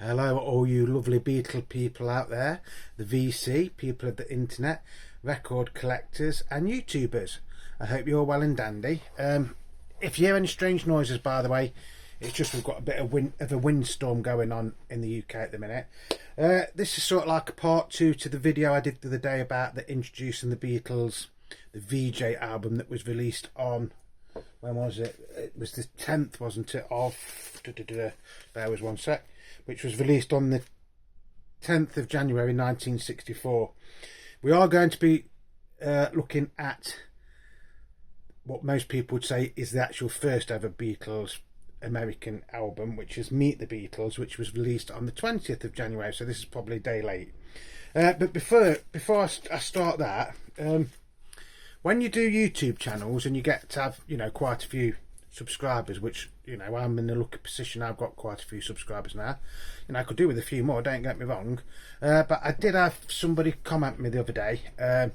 Hello all you lovely Beatle people out there, the VC, people of the internet, record collectors and YouTubers. I hope you're well and dandy. If you hear any strange noises, by the way, it's just we've got a bit of a windstorm going on in the UK at the minute. This is sort of like a part 2 to the video I did the other day about introducing the Beatles, the VJ album that was released on, when was it? It was the 10th, wasn't it, of, there was one sec, which was released on the 10th of January 1964. We are going to be looking at what most people would say is the actual first ever Beatles American album, which is Meet the Beatles, which was released on the 20th of January, so this is probably a day late. But before I start that, when you do YouTube channels and you get to have, quite a few subscribers, which, I'm in the lucky position, I've got quite a few subscribers now. I could do with a few more, don't get me wrong. But I did have somebody comment me the other day, a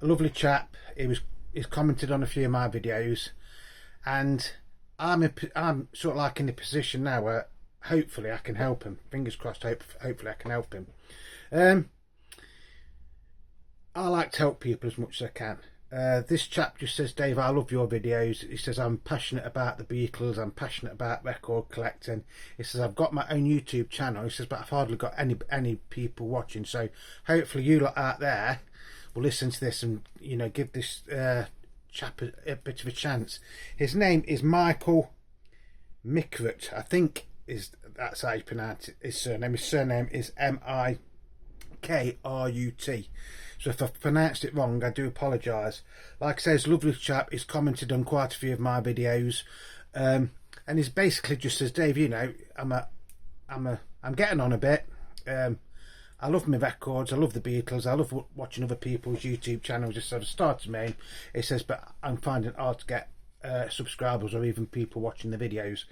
lovely chap. He's commented on a few of my videos, and I'm sort of like in the position now where hopefully I can help him. Fingers crossed, hopefully I can help him. I like to help people as much as I can. This chap just says, Dave, I love your videos. He says, I'm passionate about the Beatles, I'm passionate about record collecting. He says, I've got my own YouTube channel. He says, but I've hardly got any people watching, so hopefully you lot out there will listen to this and give this chap a bit of a chance. His name is Michael Mikrut, I think that's how you pronounce it, his surname is Mikrut. So if I've pronounced it wrong, I do apologise. Like I say, he's a lovely chap. He's commented on quite a few of my videos, and he's basically just says, Dave, I'm getting on a bit. I love my records. I love the Beatles. I love watching other people's YouTube channels. Just sort of started me. He says, but I'm finding it hard to get subscribers or even people watching the videos.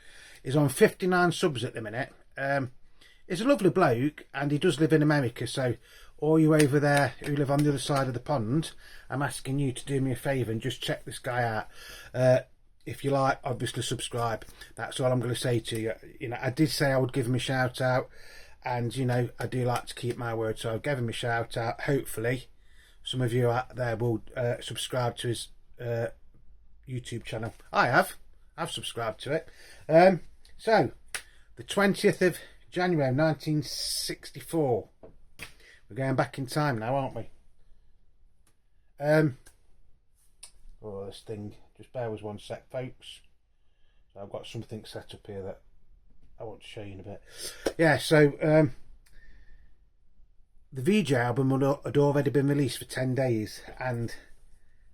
He's on 59 subs at the minute. He's a lovely bloke, and he does live in America, so all you over there who live on the other side of the pond, I'm asking you to do me a favour and just check this guy out. If you like, obviously subscribe. That's all I'm going to say to you. I did say I would give him a shout out, and I do like to keep my word, so I'll give him a shout out. Hopefully some of you out there will subscribe to his YouTube channel. I've subscribed to it. So the 20th of January 1964. We're going back in time now, aren't we? This thing, just bear with one sec, folks. So I've got something set up here that I want to show you in a bit. Yeah, so the VJ album had already been released for 10 days, and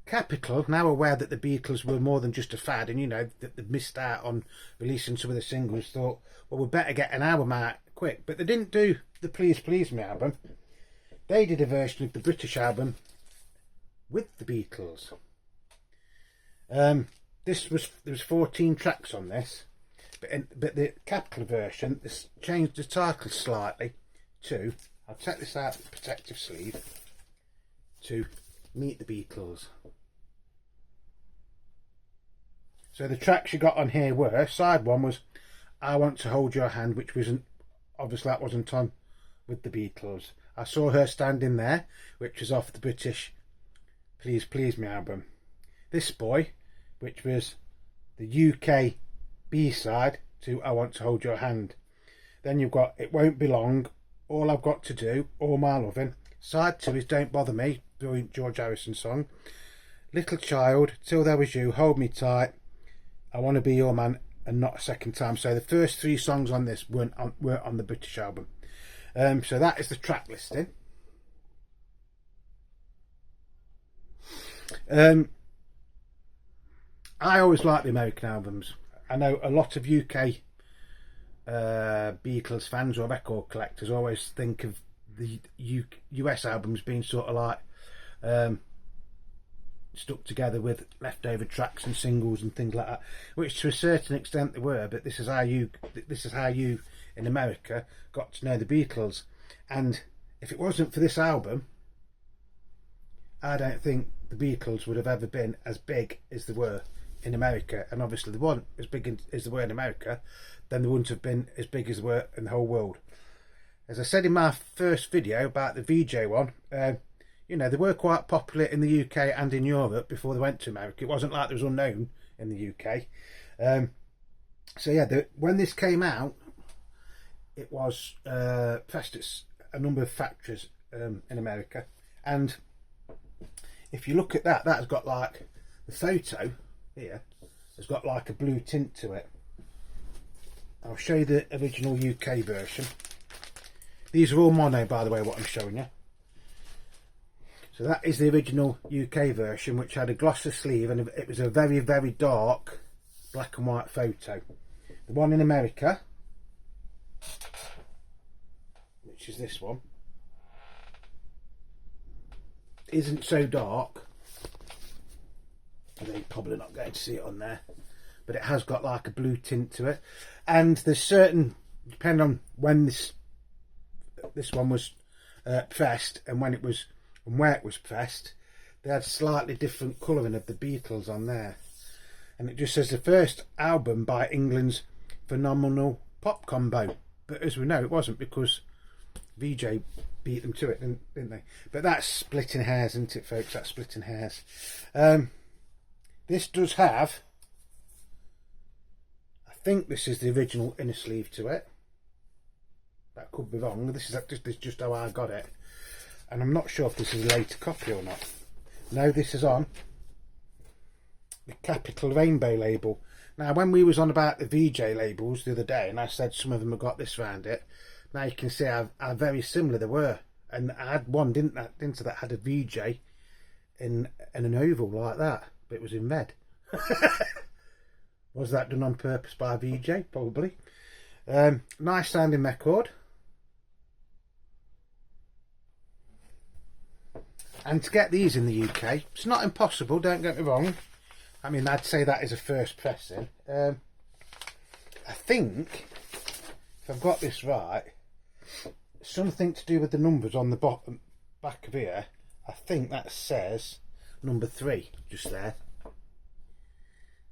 Capitol, now aware that the Beatles were more than just a fad, and that they'd missed out on releasing some of the singles, thought, well, we'd better get an album out quick. But they didn't do the Please Please Me album. They did a version of the British album with the Beatles. There was 14 tracks on this, but the Capitol version, this changed the title slightly to, I'll take this out of the protective sleeve, to Meet the Beatles. So the tracks you got on here were, side one was I Want to Hold Your Hand, which wasn't, obviously that wasn't on with the Beatles. I Saw Her Standing There, which was off the British Please Please Me album. This Boy, which was the UK B-side to I Want to Hold Your Hand. Then you've got It Won't Be Long, All I've Got to Do, All My Loving. Side 2 is Don't Bother Me, brilliant George Harrison song. Little Child, Till There Was You, Hold Me Tight, I Want to Be Your Man, and Not a Second Time. So the first 3 songs on this weren't on the British album. So that is the track listing. I always like the American albums. I know a lot of UK Beatles fans or record collectors always think of the US albums being sort of like stuck together with leftover tracks and singles and things like that, which to a certain extent they were, but this is how you in America got to know the Beatles. And if it wasn't for this album, I don't think the Beatles would have ever been as big as they were in America. And obviously they weren't as big as they were in America, then they wouldn't have been as big as they were in the whole world. as I said in my first video about the VJ one, you know, they were quite popular in the UK and in Europe before they went to America. It wasn't like they was unknown in the UK. So yeah, when this came out, it was pressed at a number of factories in America. And if you look at that, that's got like, the photo here has got like a blue tint to it. I'll show you the original UK version. These are all mono, by the way, what I'm showing you. So that is the original UK version, which had a glossy sleeve, and it was a very, very dark black and white photo. The one in America, which is this one, isn't so dark. You're probably not going to see it on there, but it has got like a blue tint to it. And there's certain, depending on when this one was pressed and when it was and where it was pressed, they had slightly different colouring of the Beatles on there. And it just says the first album by England's phenomenal pop combo. But as we know, it wasn't, because VJ beat them to it, didn't they? But that's splitting hairs, isn't it, folks? That's splitting hairs. This does have, I think this is the original inner sleeve to it. That could be wrong. This is just how I got it. And I'm not sure if this is a later copy or not. No, this is on the Capital Rainbow label. Now, when we was on about the VJ labels the other day, and I said some of them have got this round it, now you can see how very similar they were. And I had one, didn't I, that had a VJ in an oval like that, but it was in red. Was that done on purpose by VJ? Probably. Nice sounding record. And to get these in the UK, it's not impossible, don't get me wrong. I mean, I'd say that is a first pressing. I think, if I've got this right, something to do with the numbers on the bottom back of here. I think that says number 3 just there.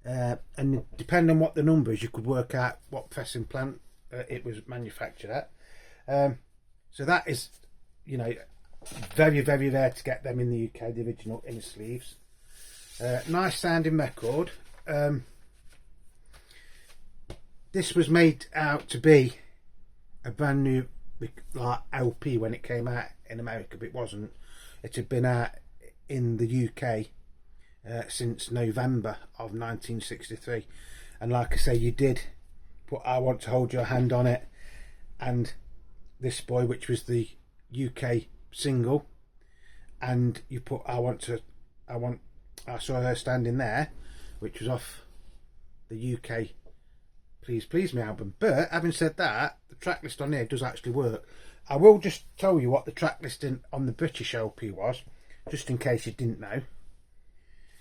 And depending on what the number is, you could work out what pressing plant it was manufactured at. So that is, you know, very, very rare to get them in the UK, the original inner sleeves. Nice sounding record. This was made out to be a brand new like LP when it came out in America, but it wasn't. It had been out in the UK since November of 1963, and like I say, you did put I Want to Hold Your Hand on it, and This Boy, which was the UK single, and you put I Saw Her Standing There, which was off the UK Please Please Me album. But having said that, the track list on here does actually work. I will just tell you what the track listing on the British LP was, just in case you didn't know.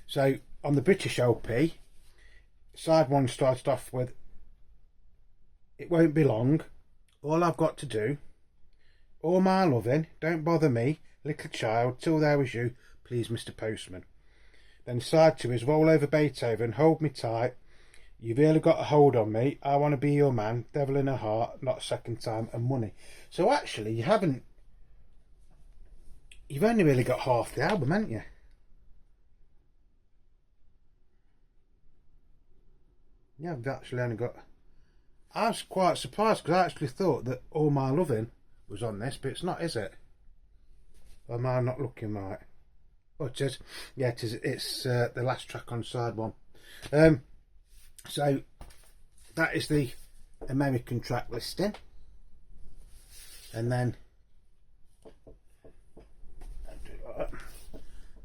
So on the British LP, side 1 started off with It Won't Be Long, All I've Got to Do, All My Loving, Don't Bother Me, Little Child, Till There Was You, Please Mr. Postman. Then side 2 is Roll Over Beethoven, Hold Me Tight, You've Really Got a Hold on Me, I Want to Be Your Man, Devil in a Heart, Not a Second Time, and Money. So actually you've only really got half the album, haven't you? Yeah, I've actually only got... I was quite surprised, because I actually thought that All My Loving was on this, but it's not, is it? Or am I not looking right? Oh, it is. Yeah, it is. It's the last track on side 1. So that is the American track listing, and then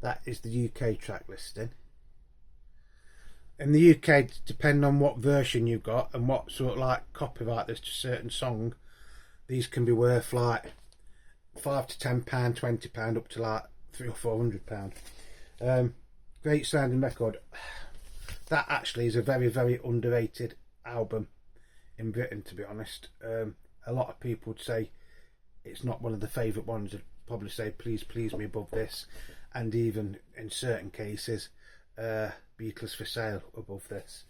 that is the UK track listing. In the UK, depending on what version you've got and what sort of like copyright there's to a certain song, these can be worth like £5 to £10, £20, up to like £300 or £400. Great sounding record. That actually is a very, very underrated album in Britain, to be honest. A lot of people would say it's not one of the favourite ones. They'd probably say Please Please Me above this, and even in certain cases Beatles for Sale above this.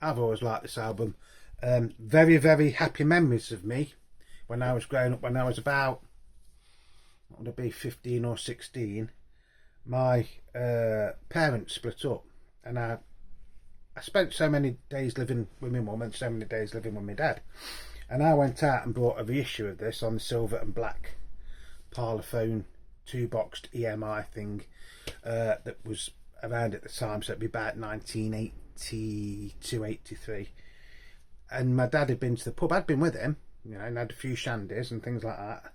I've always liked this album. Very, very happy memories of me when I was growing up, when I was about, what would it be, 15 or 16, my parents split up, and I spent so many days living with my mum and so many days living with my dad, and I went out and bought a reissue of this on the silver and black Parlophone 2-boxed EMI thing that was around at the time, so it'd be about 1982, 83. And my dad had been to the pub. I'd been with him, you know, and had a few shandies and things like that.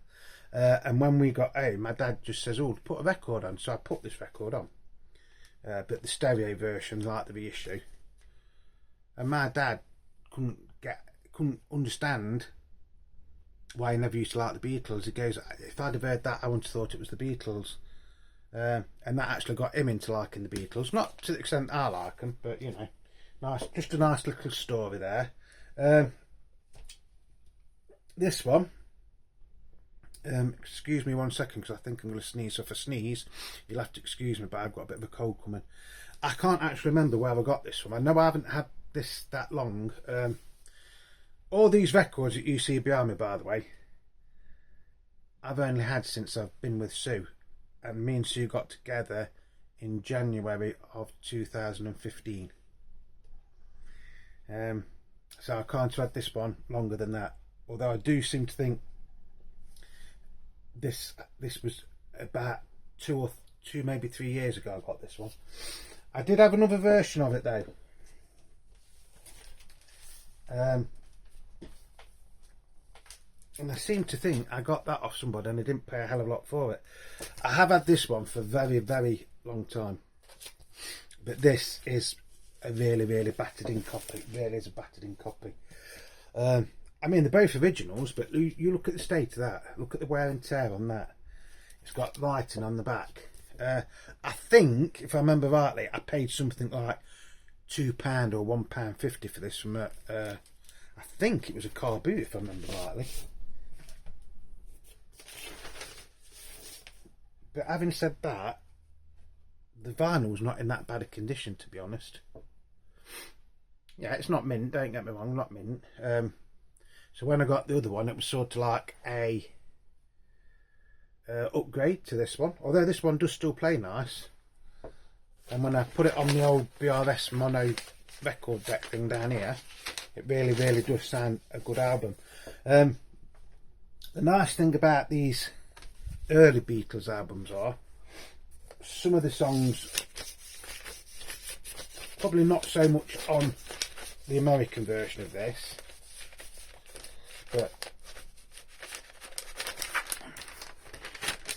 And when we got home, my dad just says, "Oh, put a record on." So I put this record on, but the stereo version, like the reissue. And my dad couldn't understand why he never used to like the Beatles. He goes, "If I'd have heard that, I wouldn't have thought it was the Beatles." And that actually got him into liking the Beatles. Not to the extent I like them, but you know, nice, just a nice little story there. This one, excuse me 1 second, because I think I'm going to sneeze. So if I sneeze, you'll have to excuse me, but I've got a bit of a cold coming. I can't actually remember where I got this from. I know I haven't had this that long. All these records that you see behind me, by the way, I've only had since I've been with Sue, and me and Sue got together in January of 2015. So I can't have had this one longer than that, although I do seem to think this was about two, maybe 3 years ago I got this one. I did have another version of it though. And I seem to think I got that off somebody and I didn't pay a hell of a lot for it. I have had this one for a very, very long time, but this is a really, really battered in copy. It really is a battered in copy. I mean, they're both originals, but you look at the state of that. Look at the wear and tear on that. It's got lighting on the back. I think, if I remember rightly, I paid something like £2 or £1.50 for this from I think it was a car boot, if I remember rightly. But having said that, the vinyl's not in that bad a condition, to be honest. Yeah, it's not mint, don't get me wrong, not mint. So when I got the other one, it was sort of like a upgrade to this one, although this one does still play nice. And when I put it on the old BRS mono record deck thing down here, it really, really does sound a good album. The nice thing about these early Beatles albums are some of the songs, probably not so much on the American version of this, but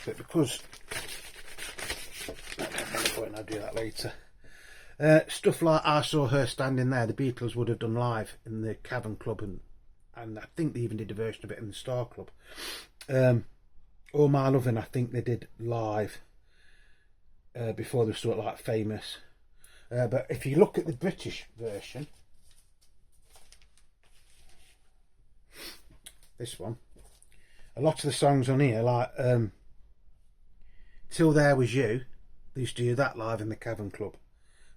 because I'll do that later. Stuff like I Saw Her Standing There, the Beatles would have done live in the Cavern Club, and I think they even did a version of it in the Star Club. All My Lovin', I think they did live before they were sort of like famous. But if you look at the British version, this one, a lot of the songs on here, like Till There Was You, they used to do that live in the Cavern Club.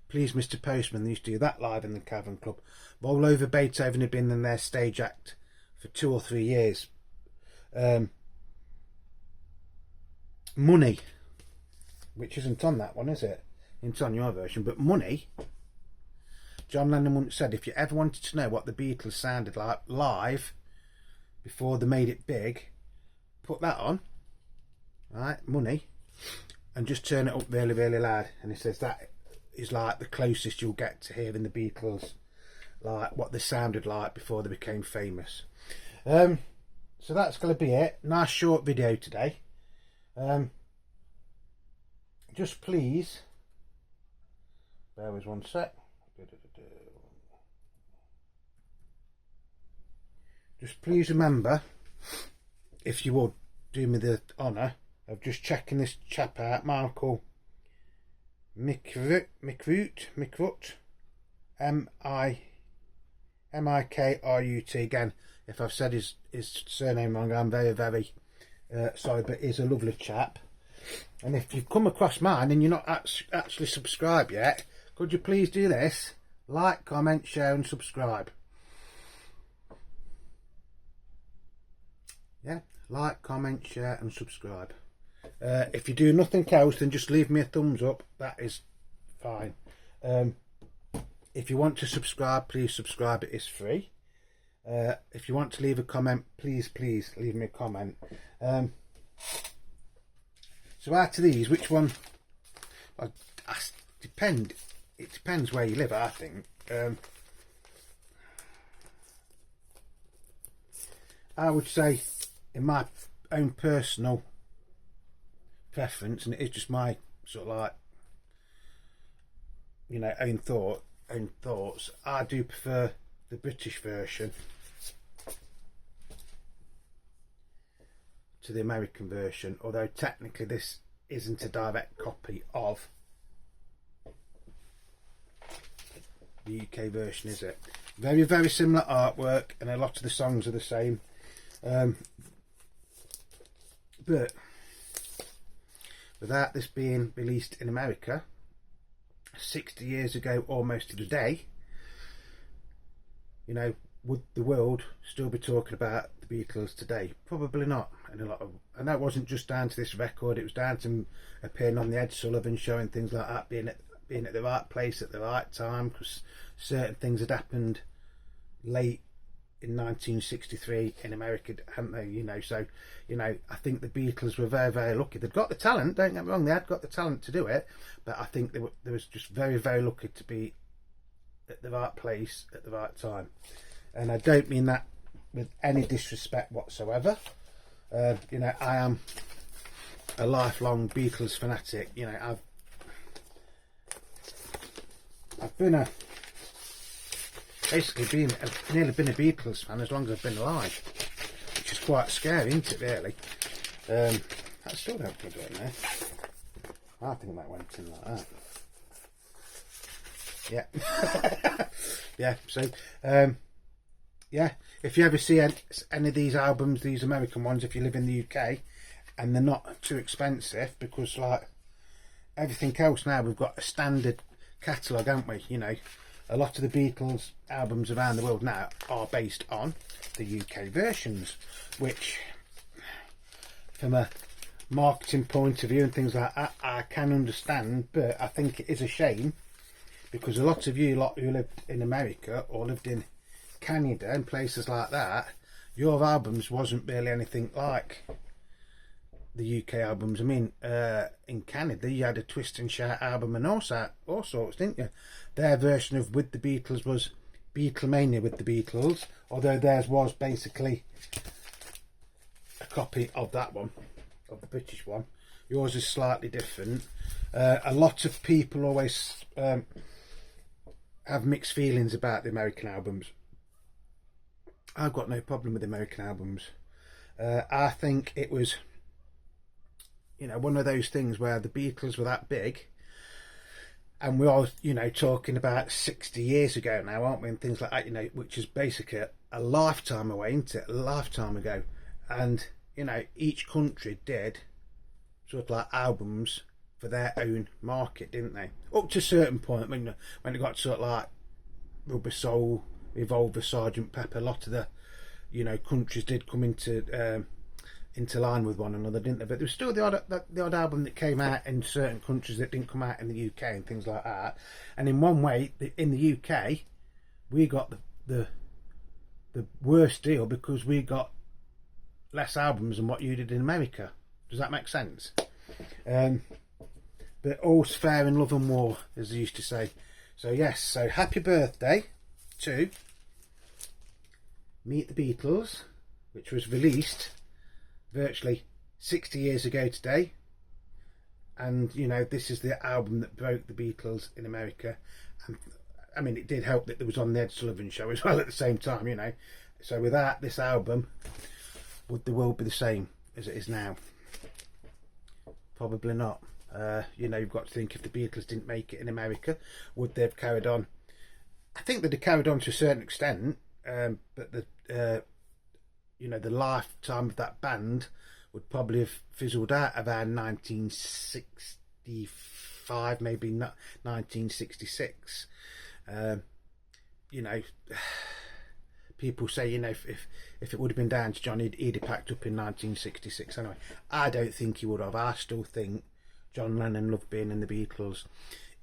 Please Mr Postman, they used to do that live in the Cavern Club. Roll Over Beethoven had been in their stage act for 2 or 3 years. Money, which isn't on that one, is it? It's on your version, but Money, John Lennon once said, if you ever wanted to know what the Beatles sounded like live before they made it big, put that on, right, Money, and just turn it up really, really loud. And he says that is like the closest you'll get to hearing the Beatles, like what they sounded like before they became famous. So that's going to be it. Nice short video today. Just please bear with 1 sec. Just please remember, if you would do me the honour of just checking this chap out, Michael Mikrut, M-I-K-R-U-T. Again, if I've said his surname wrong, I'm very, very sorry, but he's a lovely chap. And if you've come across mine and you're not actually subscribed yet, could you please do this? Like, comment, share and subscribe. yeah, like, comment, share and subscribe. If you do nothing else, then just leave me a thumbs up. That is fine. If you want to subscribe, please subscribe. It is free. If you want to leave a comment, please leave me a comment. So out of these, which one? It depends where you live, I think. I would say, in my own personal preference, and it is just my sort of like, you know, own thoughts, I do prefer the British version to the American version, although technically this isn't a direct copy of the UK version, is it? Very similar artwork, and a lot of the songs are the same. But without this being released in America 60 years ago, almost to the day, you know, would the world still be talking about the Beatles today? Probably not. And that wasn't just down to this record, it was down to appearing on the Ed Sullivan Show and things like that, being at the right place at the right time, because certain things had happened late in 1963 in America, hadn't they? You know, so, you know, I think the Beatles were very lucky. They'd got the talent, don't get me wrong, they had got the talent to do it, but I think they was just very lucky to be at the right place at the right time. And I don't mean that with any disrespect whatsoever. You know, I am a lifelong Beatles fanatic. You know, I've been nearly been a Beatles fan as long as I've been alive, which is quite scary, isn't it, really? I still don't plug it in there. I think that went in like that. Yeah. Yeah, so yeah, if you ever see any of these albums, these American ones, if you live in the UK, and they're not too expensive, because like everything else now, we've got a standard catalogue, haven't we? You know, a lot of the Beatles albums around the world now are based on the UK versions, which from a marketing point of view and things like that, I can understand, but I think it is a shame, because a lot of you who lived in America or lived in Canada and places like that, your albums wasn't really anything like the UK albums. I mean, in Canada you had a Twist and Shout album and all sorts, didn't you? Their version of With the Beatles was Beatlemania with the Beatles, although theirs was basically a copy of that one, of the British one. Yours is slightly different. A lot of people always have mixed feelings about the American albums. I've got no problem with the American albums. I think it was, you know, one of those things where the Beatles were that big, and we're all, you know, talking about 60 years ago now, aren't we, and things like that, you know, which is basically a lifetime away, isn't it? A lifetime ago. And, you know, each country did sort of like albums for their own market, didn't they? Up to a certain point, when it got sort of like Rubber Soul, Revolver, Sergeant Pepper, a lot of the, you know, countries did come into line with one another, didn't they? But there was still the odd album that came out in certain countries that didn't come out in the UK and things like that. And in one way, in the UK, we got the worst deal, because we got less albums than what you did in America. Does that make sense? But all's fair in love and war, as they used to say. So yes, so happy birthday to Meet the Beatles, which was released virtually 60 years ago today. And, you know, this is the album that broke the Beatles in America. And I mean, it did help that it was on the Ed Sullivan Show as well at the same time, you know. So without this album, would the world be the same as it is now? Probably not. You know, you've got to think, if the Beatles didn't make it in America, would they have carried on? I think they'd have carried on to a certain extent, but you know, the lifetime of that band would probably have fizzled out around 1965, maybe 1966. You know, people say, you know, if it would have been down to John, he'd have packed up in 1966 anyway. I don't think he would have. I still think John Lennon loved being in the Beatles.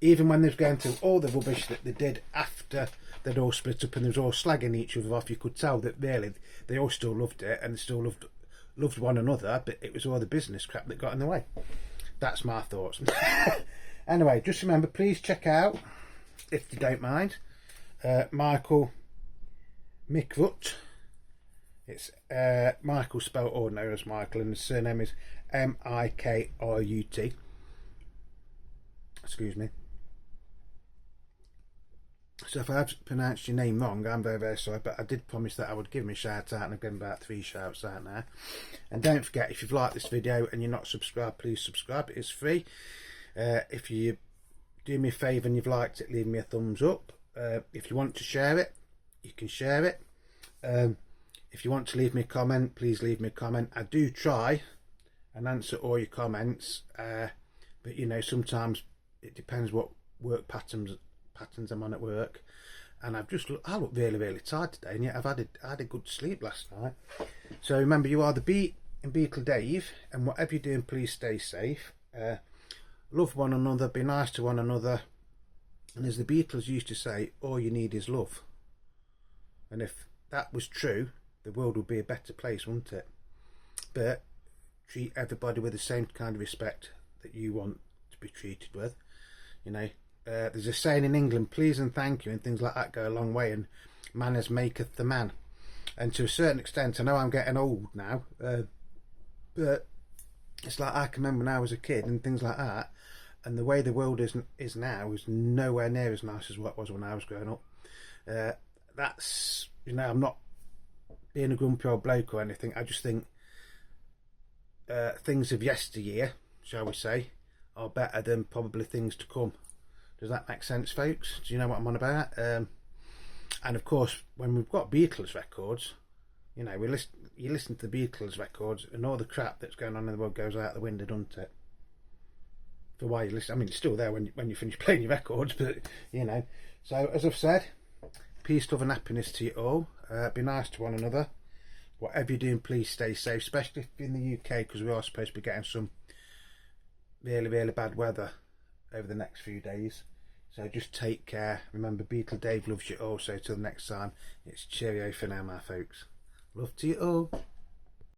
Even when they was going through all the rubbish that they did after they'd all split up and they was all slagging each other off, you could tell that really they all still loved it and still loved one another, but it was all the business crap that got in the way. That's my thoughts. Anyway, just remember, please check out, if you don't mind, Michael Mikrut. It's Michael spelled ordinary as Michael, and his surname is Mikrut. Excuse me. So if I have pronounced your name wrong, I'm very, very sorry, but I did promise that I would give him a shout out, and I've given about 3 shouts out now. And don't forget, if you've liked this video and you're not subscribed, please subscribe. It is free. If you do me a favour and you've liked it, leave me a thumbs up. If you want to share it, you can share it. If you want to leave me a comment, please leave me a comment. I do try and answer all your comments, but you know, sometimes it depends what work patterns I'm on at work, and I look really, really tired today, and yet I had a good sleep last night. So remember, you are the Beat and Beatle Dave, and whatever you're doing, please stay safe. Love one another, be nice to one another, and as the Beatles used to say, all you need is love. And if that was true, the world would be a better place, wouldn't it? But treat everybody with the same kind of respect that you want to be treated with. You know, there's a saying in England, please and thank you and things like that go a long way, and manners maketh the man. And to a certain extent, I know I'm getting old now, but it's like I can remember when I was a kid and things like that, and the way the world is now is nowhere near as nice as what it was when I was growing up. That's, you know, I'm not being a grumpy old bloke or anything. I just think things of yesteryear, shall we say, are better than probably things to come. Does that make sense, folks? Do you know what I'm on about? And of course, when we've got Beatles records, you know, you listen to the Beatles records, and all the crap that's going on in the world goes out the window, doesn't it? For why you listen, I mean, it's still there when you finish playing your records, but you know. So as I've said, peace, love, and happiness to you all. Be nice to one another. Whatever you're doing, please stay safe, especially in the UK, because we are supposed to be getting some really, really bad weather over the next few days. So just take care. Remember, Beatle Dave loves you all. So till next time, it's cheerio for now, my folks. Love to you all.